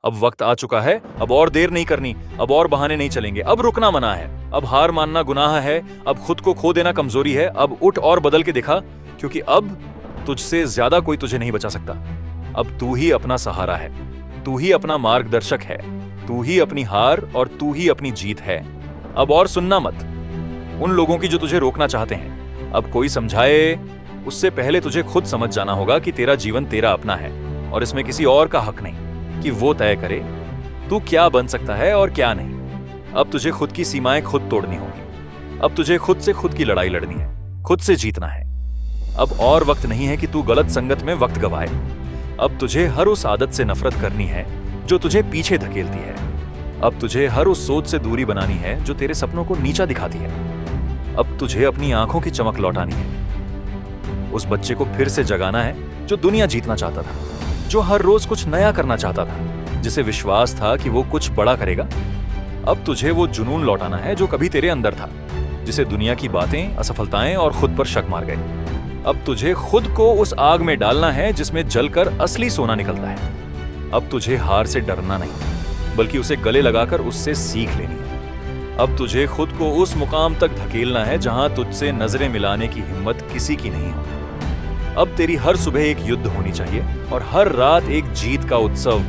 अब वक्त आ चुका है, अब और देर नहीं करनी, अब और बहाने नहीं चलेंगे, अब रुकना मना है, अब हार मानना गुनाह है, अब खुद को खो देना कमजोरी है, अब उठ और बदल के दिखा, क्योंकि अब तुझसे ज्यादा कोई तुझे नहीं बचा सकता। अब तू ही अपना सहारा है, तू ही अपना मार्गदर्शक है, तू ही अपनी हार और तू ही अपनी जीत है। अब और सुनना मत उन लोगों की जो तुझे रोकना चाहते हैं। अब कोई समझाए उससे पहले तुझे खुद समझ जाना होगा कि तेरा जीवन तेरा अपना है और इसमें किसी और का हक नहीं कि वो तय करे तू क्या बन सकता है और क्या नहीं। अब तुझे खुद की सीमाएं खुद तोड़नी होगी। अब तुझे खुद से खुद की लड़ाई लड़नी है, खुद से जीतना है। अब और वक्त नहीं है कि तू गलत संगत में वक्त गवाए। अब तुझे हर उस आदत से नफरत करनी है जो तुझे पीछे धकेलती है। अब तुझे हर उस सोच से दूरी बनानी है जो तेरे सपनों को नीचा दिखाती है। अब तुझे अपनी आंखों की चमक लौटानी है। उस बच्चे को फिर से जगाना है जो दुनिया जीतना चाहता था, जो हर रोज कुछ नया करना चाहता था, जिसे विश्वास था कि वो कुछ बड़ा करेगा। अब तुझे वो जुनून लौटाना है जो कभी तेरे अंदर था, जिसे दुनिया की बातें, असफलताएं और खुद पर शक मार गए। अब तुझे खुद को उस आग में डालना है जिसमें जलकर असली सोना निकलता है। अब तुझे हार से डरना नहीं, बल्कि उसे गले लगाकर उससे सीख लेनी है। अब तुझे खुद को उस मुकाम तक धकेलना है जहां तुझसे नजरें मिलाने की हिम्मत किसी की नहीं हो। अब तेरी हर सुबह एक युद्ध होनी चाहिए और हर रात एक जीत का उत्सव।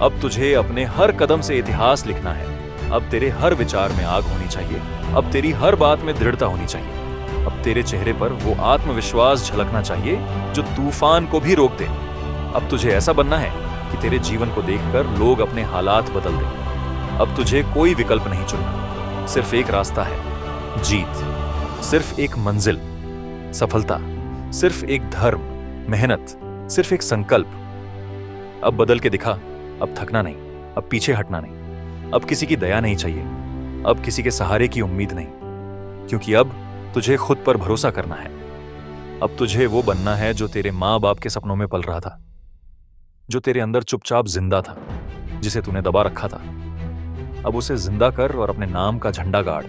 अब तुझे अपने हर कदम से इतिहास लिखना है। अब तेरे हर विचार में आग होनी चाहिए। अब तेरी हर बात में दृढ़ता होनी चाहिए। अब तेरे चेहरे पर वो आत्मविश्वास झलकना चाहिए जो तूफान को भी रोक दे। अब तुझे ऐसा बनना है कि तेरे जीवन को देखकर लोग अपने हालात बदल दें। अब तुझे कोई विकल्प नहीं चुनना, सिर्फ एक रास्ता है, जीत। सिर्फ एक मंजिल, सफलता। सिर्फ एक धर्म, मेहनत। सिर्फ एक संकल्प। अब बदल के दिखा। अब थकना नहीं, अब पीछे हटना नहीं, अब किसी की दया नहीं चाहिए, अब किसी के सहारे की उम्मीद नहीं, क्योंकि अब तुझे खुद पर भरोसा करना है। अब तुझे वो बनना है जो तेरे माँ बाप के सपनों में पल रहा था, जो तेरे अंदर चुपचाप जिंदा था, जिसे तूने दबा रखा था। अब उसे जिंदा कर और अपने नाम का झंडा गाड़।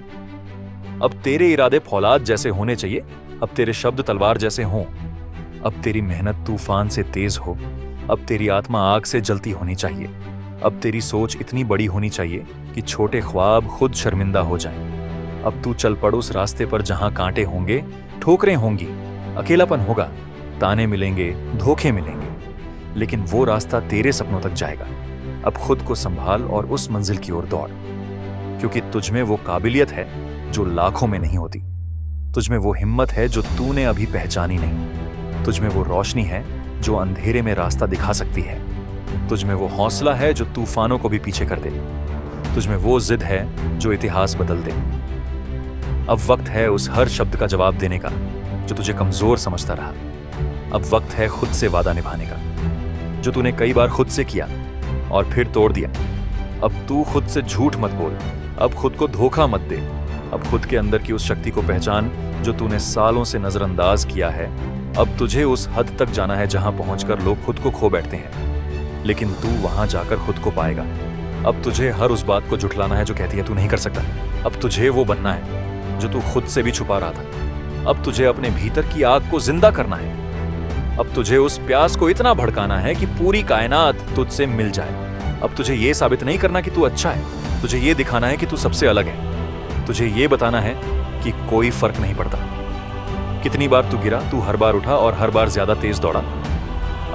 अब तेरे इरादे फौलाद जैसे होने चाहिए, अब तेरे शब्द तलवार जैसे हों। अब तेरी मेहनत तूफान से तेज हो। अब तेरी आत्मा आग से जलती होनी चाहिए। अब तेरी सोच इतनी बड़ी होनी चाहिए कि छोटे ख्वाब खुद शर्मिंदा हो जाएं। अब तू चल पड़ उस रास्ते पर जहां कांटे होंगे, ठोकरें होंगी, अकेलापन होगा, ताने मिलेंगे, धोखे मिलेंगे, लेकिन वो रास्ता तेरे सपनों तक जाएगा। अब खुद को संभाल और उस मंजिल की ओर दौड़, क्योंकि तुझमें वो काबिलियत है जो लाखों में नहीं होती। तुझमें वो हिम्मत है जो तूने अभी पहचानी नहीं। तुझमें वो रोशनी है जो अंधेरे में रास्ता दिखा सकती है। तुझमें वो हौसला है जो तूफानों को भी पीछे कर दे। तुझमें वो जिद है जो इतिहास बदल दे। अब वक्त है उस हर शब्द का जवाब देने का जो तुझे कमजोर समझता रहा। अब वक्त है खुद से वादा निभाने का जो तूने कई बार खुद से किया और फिर तोड़ दिया। अब तू खुद से झूठ मत बोल, अब खुद को धोखा मत दे। अब खुद के अंदर की उस शक्ति को पहचान जो तूने सालों से नजरअंदाज किया है। अब तुझे उस हद तक जाना है जहां पहुंचकर लोग खुद को खो बैठते हैं, लेकिन तू वहां जाकर खुद को पाएगा। अब तुझे हर उस बात को झुठलाना है जो कहती है तू नहीं कर सकता। अब तुझे वो बनना है जो तू खुद से भी छुपा रहा था। अब तुझे अपने भीतर की आग को जिंदा करना है। अब तुझे उस प्यास को इतना भड़काना है कि पूरी कायनात तुझसे मिल जाए। अब तुझे ये साबित नहीं करना कि तू अच्छा है, तुझे ये दिखाना है कि तू सबसे अलग है। तुझे ये बताना है कि कोई फर्क नहीं पड़ता। कितनी बार तू गिरा, तू हर बार उठा और हर बार ज्यादा तेज दौड़ा।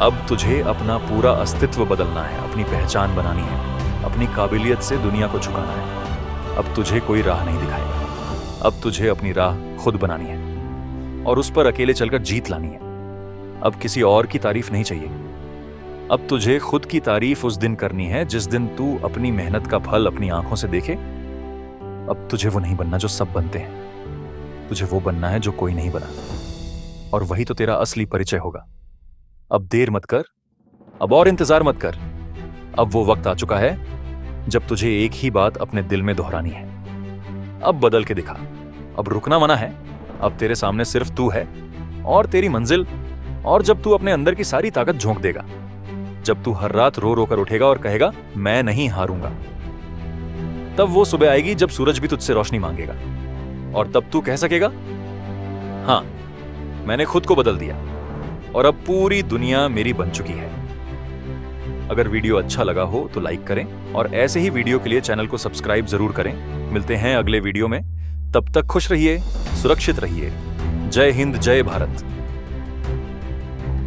अब तुझे अपना पूरा अस्तित्व बदलना है, अपनी पहचान बनानी है, अपनी काबिलियत से दुनिया को झुकाना है। अब तुझे कोई राह नहीं दिखाएगा। अब तुझे अपनी राह खुद बनानी है और उस पर अकेले चलकर जीत लानी है। अब किसी और की तारीफ नहीं चाहिए। अब तुझे खुद की तारीफ उस दिन करनी है जिस दिन तू अपनी मेहनत का फल अपनी आंखों से देखे। अब तुझे वो नहीं बनना जो सब बनते हैं, तुझे वो बनना है जो कोई नहीं बना, और वही तो तेरा असली परिचय होगा। अब देर मत कर, अब और इंतजार मत कर। अब वो वक्त आ चुका है जब तुझे एक ही बात अपने दिल में दोहरानी है। अब बदल के दिखा। अब रुकना मना है। अब तेरे सामने सिर्फ तू है और तेरी मंजिल। और जब तू अपने अंदर की सारी ताकत झोंक देगा, जब तू हर रात रो रो कर उठेगा और कहेगा मैं नहीं हारूंगा, तब वो सुबह आएगी जब सूरज भी तुझसे रोशनी मांगेगा। और तब तू कह सकेगा हां, मैंने खुद को बदल दिया और अब पूरी दुनिया मेरी बन चुकी है। अगर वीडियो अच्छा लगा हो तो लाइक करें और ऐसे ही वीडियो के लिए चैनल को सब्सक्राइब जरूर करें। मिलते हैं अगले वीडियो में, तब तक खुश रहिए, सुरक्षित रहिए। जय हिंद, जय भारत।